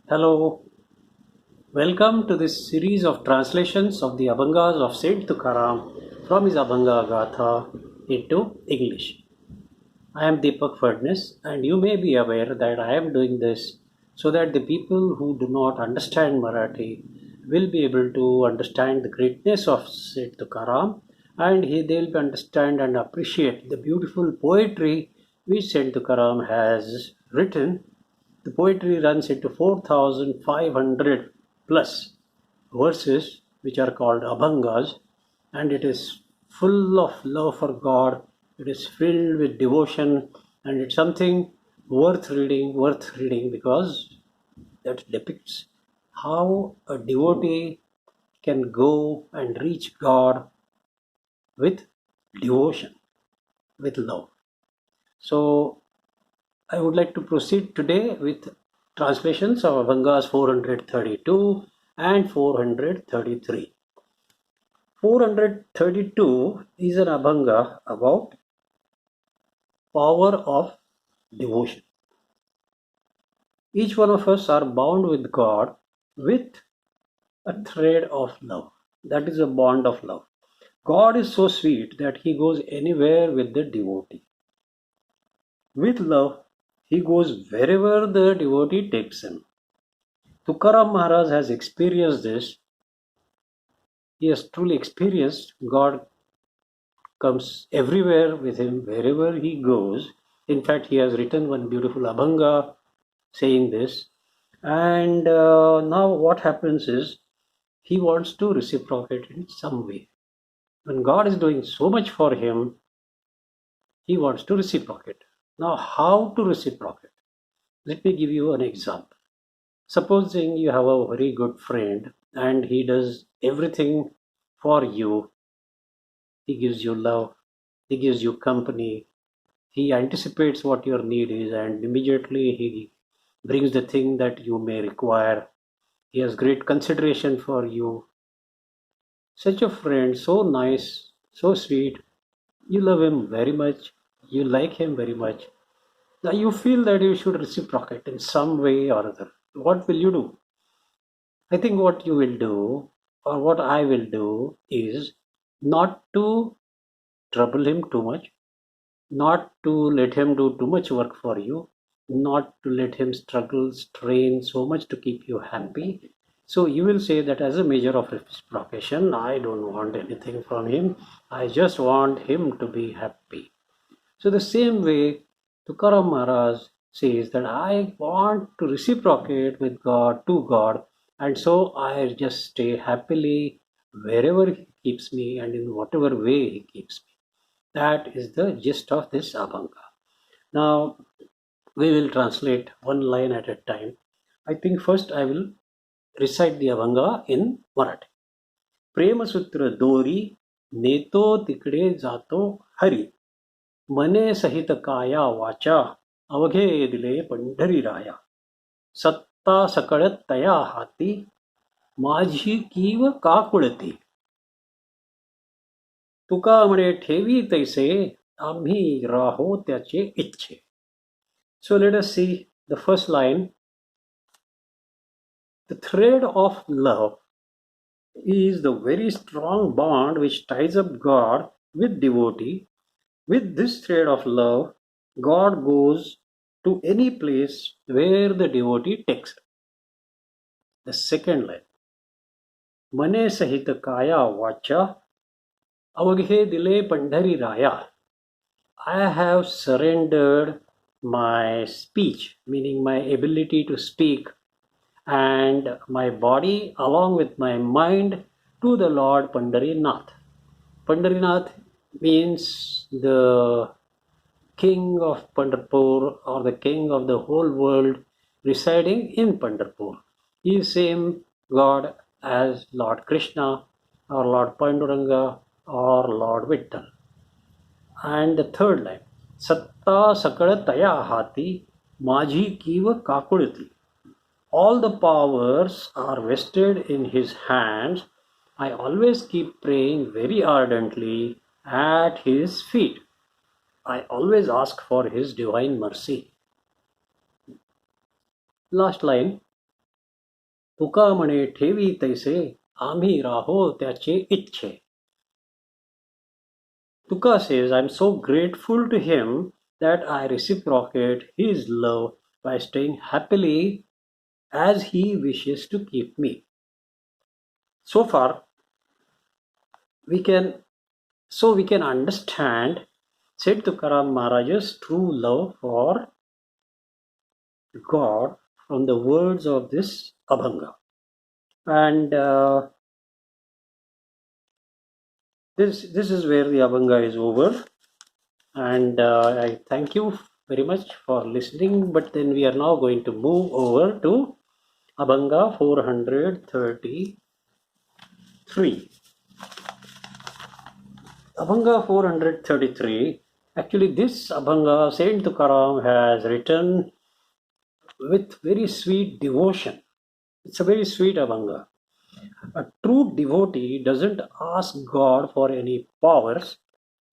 Hello, welcome to this series of translations of the Abhangas of Saint Tukaram from his Abhanga Gatha into English. I am Deepak Fadnis, and you may be aware that I am doing this so that the people who do not understand Marathi will be able to understand the greatness of Saint Tukaram, and they'll understand and appreciate the beautiful poetry which Saint Tukaram has written. The poetry runs into 4,500 plus verses, which are called Abhangas, and it is full of love for God. It is filled with devotion, and it's something worth reading because that depicts how a devotee can go and reach God with devotion, with love. So I would like to proceed today with translations of Abhangas 432 and 433. 432 is an Abhanga about power of devotion. Each one of us are bound with God with a thread of love. That is a bond of love. God is so sweet that he goes anywhere with the devotee. With love, he goes wherever the devotee takes him. Tukaram Maharaj has experienced this. He has truly experienced God comes everywhere with him, wherever he goes. In fact, he has written one beautiful Abhanga saying this. And now what happens is he wants to reciprocate in some way. When God is doing so much for him, he wants to reciprocate. Now, how to reciprocate? Let me give you an example. Supposing you have a very good friend and he does everything for you. He gives you love, he gives you company, he anticipates what your need is, and immediately he brings the thing that you may require. He has great consideration for you. Such a friend, so nice, so sweet. You love him very much, you like him very much. Now you feel that you should reciprocate in some way or other. What will you do? I think what you will do, or what I will do, is not to trouble him too much, not to let him do too much work for you, not to let him struggle, strain so much to keep you happy. So you will say that as a measure of reciprocation, I don't want anything from him. I just want him to be happy. So the same way, Tukaram Maharaj says that I want to reciprocate with God, to God, and so I just stay happily wherever he keeps me and in whatever way he keeps me. That is the gist of this Abhanga. Now we will translate one line at a time. I think first I will recite the Abhanga in Marathi. Premsootra dori neto tikde jato hari. मने सहित काया वाचा अवघे दिले पंढरी राया सत्ता सकळ तया हाती माझी कीव काकुळती तुका म्हणे ठेवी तैसे आम्ही राहो त्याचे इच्छे. So let us see the first line. The thread of love is the very strong bond which ties up God with devotee. With this thread of love, God goes to any place where the devotee takes him. The second line. मने सहित काया वाचा अवघे दिले पंढरी राया. I have surrendered my speech, meaning my ability to speak, and my body along with my mind to the Lord Pandarinath. Pandarinath means the king of Pandharpur or the king of the whole world residing in Pandharpur. He is same God as Lord Krishna or Lord Panduranga or Lord Vittal. And the third line, Satta Sakala Taya Hati Maji Kiva Kakulati. All the powers are vested in his hands. I always keep praying very ardently at his feet. I always ask for his divine mercy. Last line. तुका म्हणे ठेवी तैसे आम्ही राहो त्याचे इच्छे. Tuka says, I'm so grateful to him that I reciprocate his love by staying happily as he wishes to keep me. So far, we can we can understand said Tukaram Maharaj's true love for God from the words of this Abhanga. And this is where the Abhanga is over. And I thank you very much for listening. But then we are now going to move over to Abhanga 433. Abhanga 433. Actually, this Abhanga Saint Tukaram has written with very sweet devotion. It's a very sweet Abhanga. A true devotee doesn't ask God for any powers,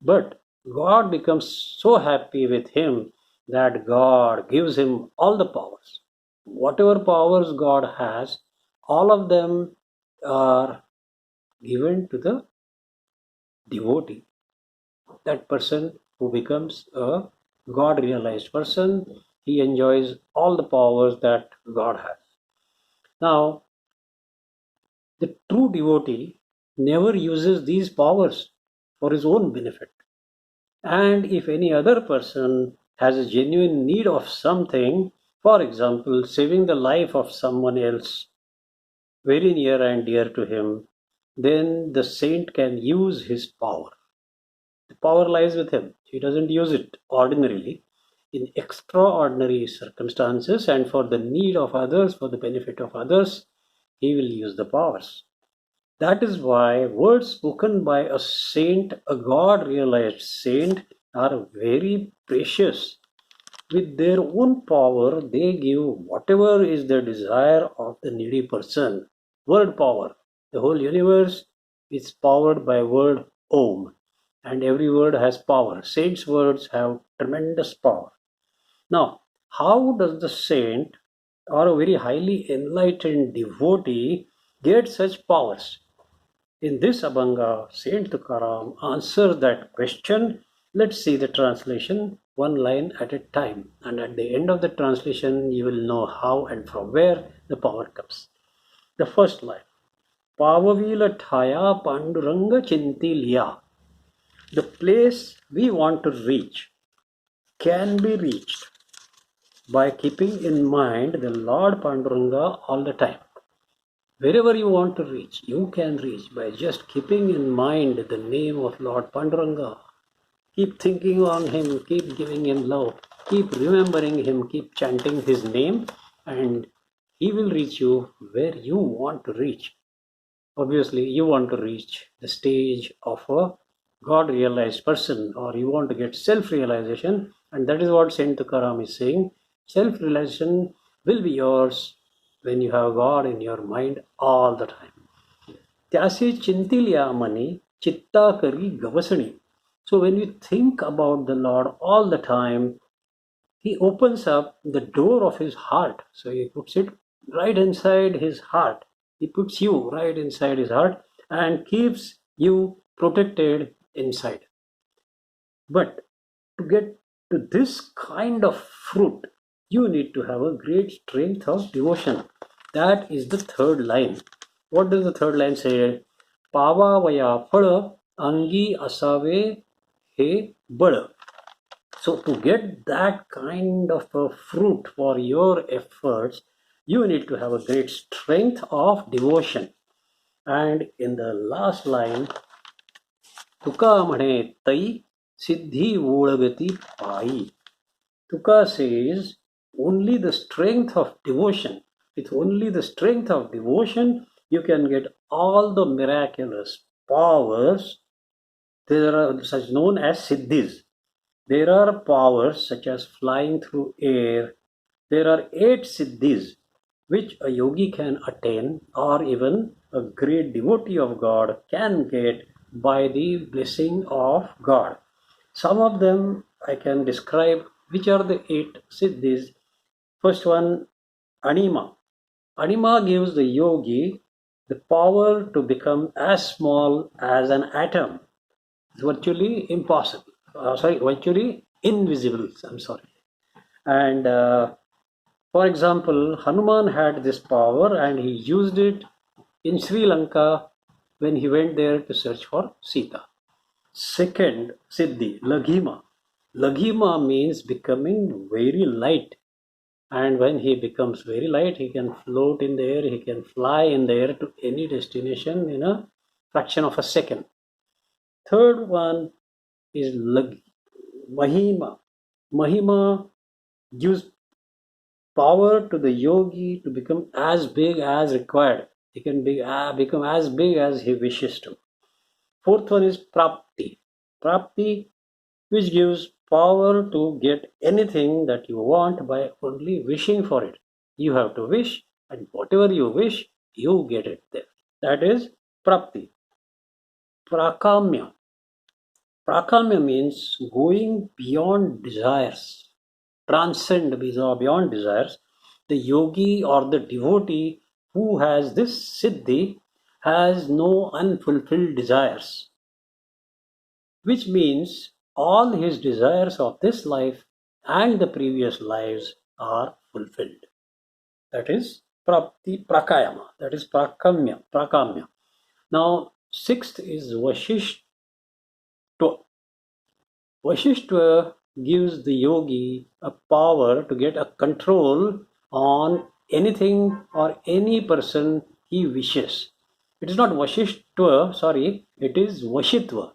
but God becomes so happy with him that God gives him all the powers. Whatever powers God has, all of them are given to the devotee. That person who becomes a God realized person, he enjoys all the powers that God has. Now, the true devotee never uses these powers for his own benefit. And if any other person has a genuine need of something, for example, saving the life of someone else very near and dear to him, then the saint can use his power. The power lies with him. He doesn't use it ordinarily. In extraordinary circumstances and for the need of others, for the benefit of others, he will use the powers. That is why words spoken by a saint, a God realized saint, are very precious. With their own power, they give whatever is the desire of the needy person. Word power. The whole universe is powered by word Om, and every word has power. Saints' words have tremendous power. Now, how does the saint or a very highly enlightened devotee get such powers? In this Abhanga, Saint Tukaram answers that question. Let's see the translation one line at a time. And at the end of the translation, you will know how and from where the power comes. The first line Pavavil thaya Panduranga Chintilya. The place we want to reach can be reached by keeping in mind the Lord Panduranga all the time. Wherever you want to reach, you can reach by just keeping in mind the name of Lord Panduranga. Keep thinking on him, keep giving him love, keep remembering him, keep chanting his name, and he will reach you where you want to reach. Obviously, you want to reach the stage of a God realized person, or you want to get self realization, and that is what Saint Tukaram is saying. Self realization will be yours when you have God in your mind all the time. त्यासे चिंतिल्या मनी चित्ता करी गवसणी. So when you think about the Lord all the time, he opens up the door of his heart. So he puts it right inside his heart. He puts you right inside his heart and keeps you protected inside. But to get to this kind of fruit, you need to have a great strength of devotion. That is the third line. What does the third line say? Pavavaya phada angi asave he bada. So to get that kind of a fruit for your efforts, you need to have a great strength of devotion. And in the last line, तुका म्हणे तै सिद्धी ओळगती पायी. Tuka says only the strength of devotion, with only the strength of devotion, you can get all the miraculous powers. There are such known as siddhis. There are powers such as flying through air. There are 8 siddhis which a yogi can attain, or even a great devotee of God can get by the blessing of God. Some of them I can describe. Which are the 8 siddhis? First one, anima. Anima gives the yogi the power to become as small as an atom. It's virtually impossible. Virtually invisible. I'm sorry. And for example, Hanuman had this power and he used it in Sri Lanka when he went there to search for Sita. Second, Siddhi, Laghima. Laghima means becoming very light. And when he becomes very light, he can float in the air, he can fly in the air to any destination in a fraction of a second. Third one is Mahima. Mahima gives power to the yogi to become as big as required. He can become as big as he wishes to. Fourth one is Prapti. Prapti, which gives power to get anything that you want by only wishing for it. You have to wish, and whatever you wish, you get it there. That is Prapti. Prakamya. Prakamya means going beyond desires, transcend beyond desires. The yogi or the devotee who has this siddhi has no unfulfilled desires, which means all his desires of this life and the previous lives are fulfilled. That is prakayama. That is prakamya. Now, sixth is Vashishtva. Vashishtva gives the yogi a power to get a control on anything or any person he wishes. It is not Vashishtva, sorry, it is Vashitva.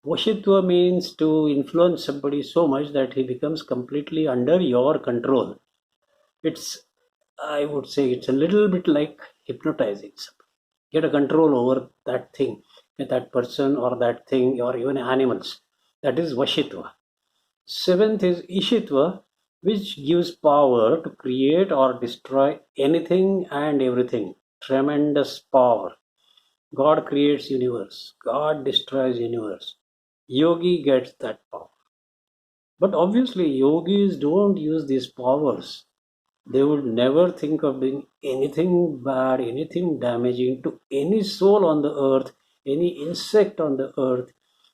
Vashitva means to influence somebody so much that he becomes completely under your control. It's, I would say, it's a little bit like hypnotizing somebody. Get a control over that thing, that person or that thing or even animals. That is Vashitva. Seventh is Ishitva, which gives power to create or destroy anything and everything. Tremendous power. God creates universe. God destroys universe. Yogi gets that power. But obviously, yogis don't use these powers. They would never think of doing anything bad, anything damaging to any soul on the earth, any insect on the earth,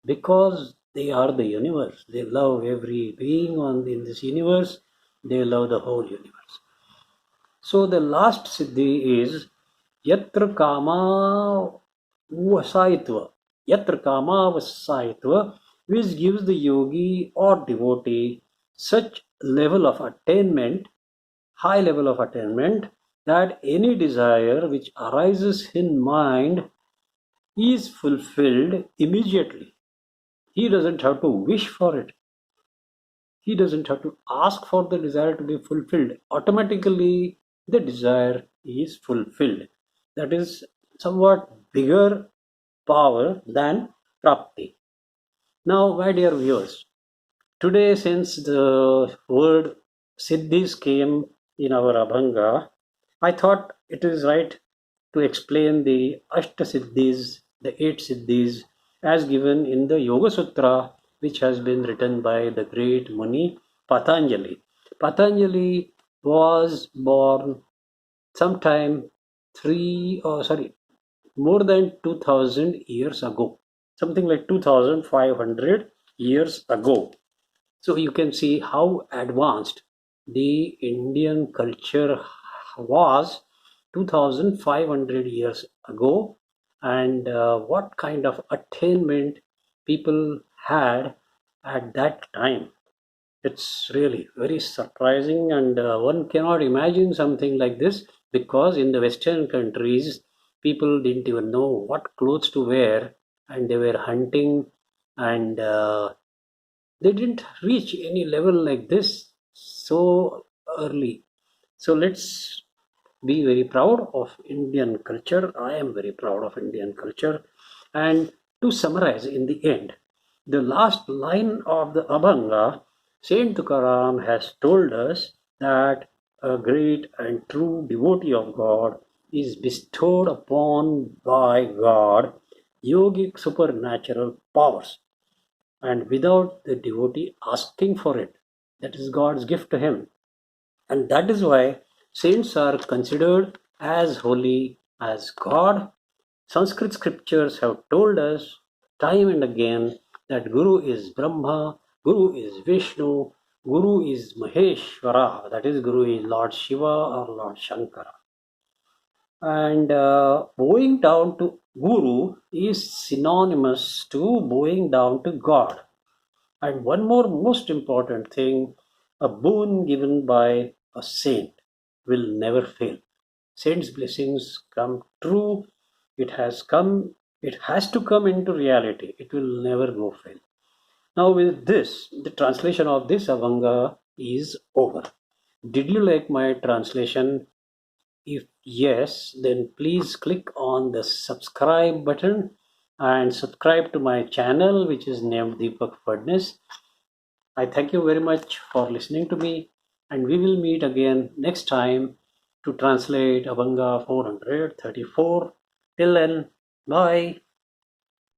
because they are the universe. They love every being in this universe. They love the whole universe. So the last siddhi is Yatra Kama Vasayitva. Yatra Kama Vasayitva, which gives the yogi or devotee such level of attainment, high level of attainment, that any desire which arises in mind is fulfilled immediately. He doesn't have to wish for it. He doesn't have to ask for the desire to be fulfilled. Automatically, the desire is fulfilled. That is somewhat bigger power than Prapti. Now, my dear viewers, today, since the word Siddhis came in our Abhanga, I thought it is right to explain the Ashta Siddhis, the eight Siddhis, as given in the Yoga Sutra, which has been written by the great Muni Patanjali. Patanjali was born sometime more than 2000 years ago, something like 2500 years ago. So you can see how advanced the Indian culture was 2500 years ago, and what kind of attainment people had at that time. It's really very surprising, and one cannot imagine something like this because in the Western countries, people didn't even know what clothes to wear, and they were hunting, and they didn't reach any level like this so early. So let's be very proud of Indian culture. I am very proud of Indian culture. And to summarize in the end, the last line of the Abhanga, Saint Tukaram has told us that a great and true devotee of God is bestowed upon by God yogic supernatural powers, and without the devotee asking for it. That is God's gift to him. And that is why saints are considered as holy as God. Sanskrit scriptures have told us time and again that Guru is Brahma, Guru is Vishnu, Guru is Maheshwara, that is, Guru is Lord Shiva or Lord Shankara. And bowing down to Guru is synonymous to bowing down to God. And one more most important thing, a boon given by a saint will never fail. Saints' blessings come true. It has to come into reality. It will never go fail. Now, with this, the translation of this Abhanga is over. Did you like my translation? If yes, then please click on the subscribe button and subscribe to my channel, which is named Deepak Fadnis. I thank you very much for listening to me, and we will meet again next time to translate Abhanga 434. Till then, bye.